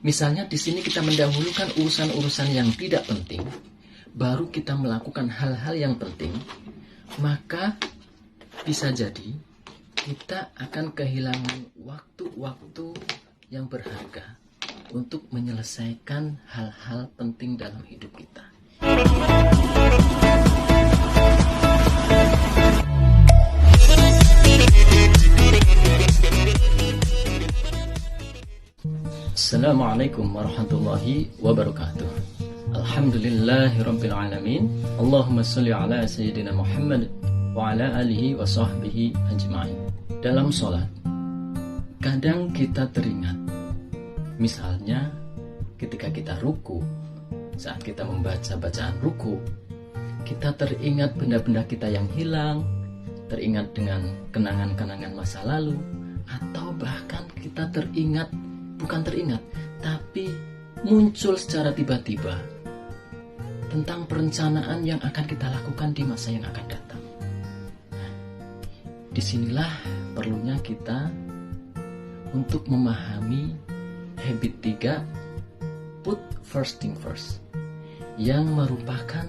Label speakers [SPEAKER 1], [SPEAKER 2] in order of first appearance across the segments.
[SPEAKER 1] Misalnya di sini kita mendahulukan urusan-urusan yang tidak penting, baru kita melakukan hal-hal yang penting, maka bisa jadi kita akan kehilangan waktu-waktu yang berharga untuk menyelesaikan hal-hal penting dalam hidup kita. Assalamualaikum warahmatullahi wabarakatuh. Alhamdulillahirabbil alamin. Allahumma shalli ala sayyidina Muhammad wa ala alihi wa sahbihi ajma'in. Dalam sholat, kadang kita teringat, misalnya ketika kita ruku, saat kita membaca bacaan ruku, kita teringat benda-benda kita yang hilang, teringat dengan kenangan-kenangan masa lalu, atau bahkan kita tapi muncul secara tiba-tiba tentang perencanaan yang akan kita lakukan di masa yang akan datang. Disinilah perlunya kita untuk memahami habit 3, put first thing first, yang merupakan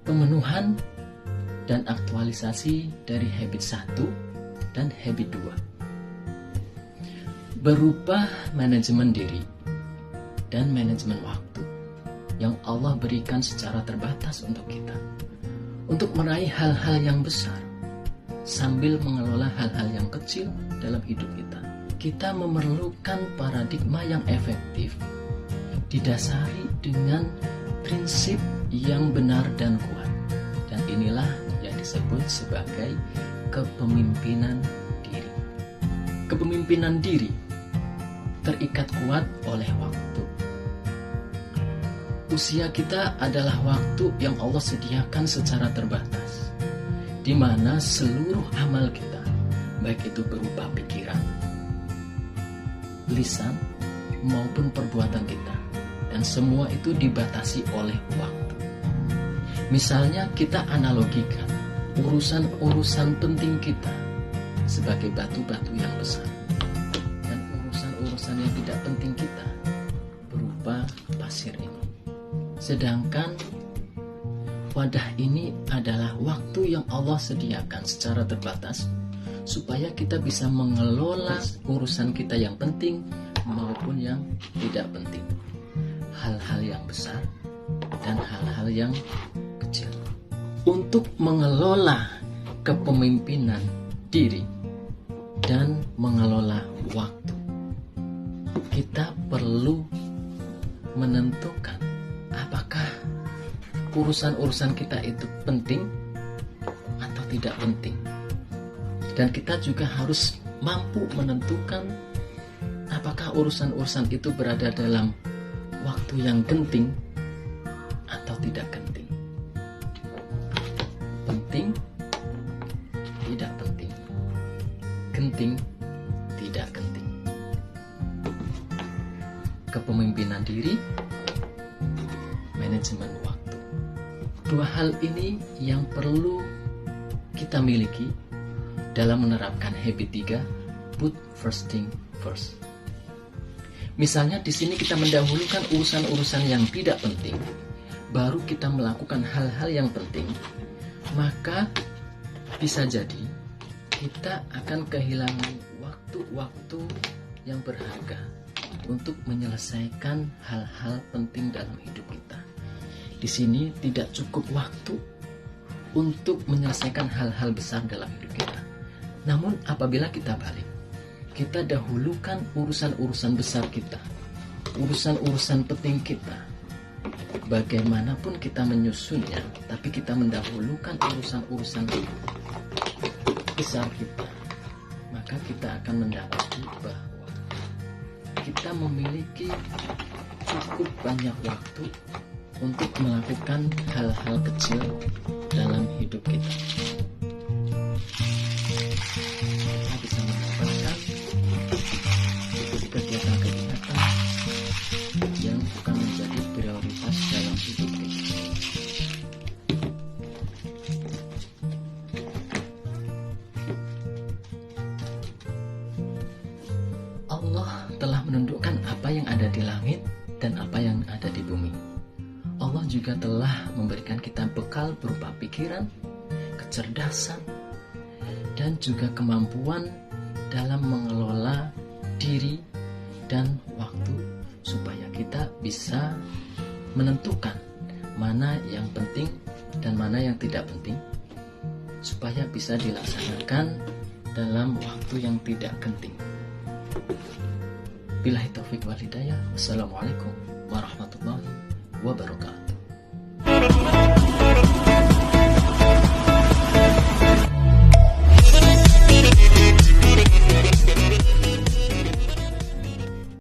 [SPEAKER 1] pemenuhan dan aktualisasi dari habit 1 dan habit 2. Berupa manajemen diri dan manajemen waktu yang Allah berikan secara terbatas untuk kita, untuk meraih hal-hal yang besar sambil mengelola hal-hal yang kecil dalam hidup kita. Kita memerlukan paradigma yang efektif, didasari dengan prinsip yang benar dan kuat, dan inilah yang disebut sebagai kepemimpinan diri. Kepemimpinan diri terikat kuat oleh waktu. Usia kita adalah waktu yang Allah sediakan secara terbatas, di mana seluruh amal kita, baik itu berupa pikiran, lisan, maupun perbuatan kita, dan semua itu dibatasi oleh waktu. Misalnya kita analogikan urusan-urusan penting kita sebagai batu-batu yang besar, urusan yang tidak penting kita berupa pasir ini. Sedangkan wadah ini adalah waktu yang Allah sediakan secara terbatas supaya kita bisa mengelola urusan kita yang penting maupun yang tidak penting, hal-hal yang besar dan hal-hal yang kecil. Untuk mengelola kepemimpinan diri dan mengelola waktu, kita perlu menentukan apakah urusan-urusan kita itu penting atau tidak penting. Dan kita juga harus mampu menentukan apakah urusan-urusan itu berada dalam waktu yang genting atau tidak genting. Penting, tidak penting. Genting, tidak genting. Kepemimpinan diri, manajemen waktu. Dua hal ini yang perlu kita miliki dalam menerapkan habit 3, put first thing first. Misalnya di sini kita mendahulukan urusan-urusan yang tidak penting, baru kita melakukan hal-hal yang penting, maka bisa jadi kita akan kehilangan waktu-waktu yang berharga untuk menyelesaikan hal-hal penting dalam hidup kita. Di sini tidak cukup waktu untuk menyelesaikan hal-hal besar dalam hidup kita. Namun apabila kita balik, kita dahulukan urusan-urusan besar kita, urusan-urusan penting kita. Bagaimanapun kita menyusunnya, tapi kita mendahulukan urusan-urusan besar kita, maka kita akan mendapati bahwa kita memiliki cukup banyak waktu untuk melakukan hal-hal kecil dalam hidup kita. Kita bisa mendapatkan kegiatan-kegiatan yang bukan menjadi prioritas dalam hidup kita. Allah telah menundukkan apa yang ada di langit dan apa yang ada di bumi. Allah juga telah memberikan kita bekal berupa pikiran, kecerdasan, dan juga kemampuan dalam mengelola diri dan waktu supaya kita bisa menentukan mana yang penting dan mana yang tidak penting, supaya bisa dilaksanakan dalam waktu yang tidak genting. Billahi taufiq wal hidayah. Wassalamualaikum warahmatullahi wabarakatuh.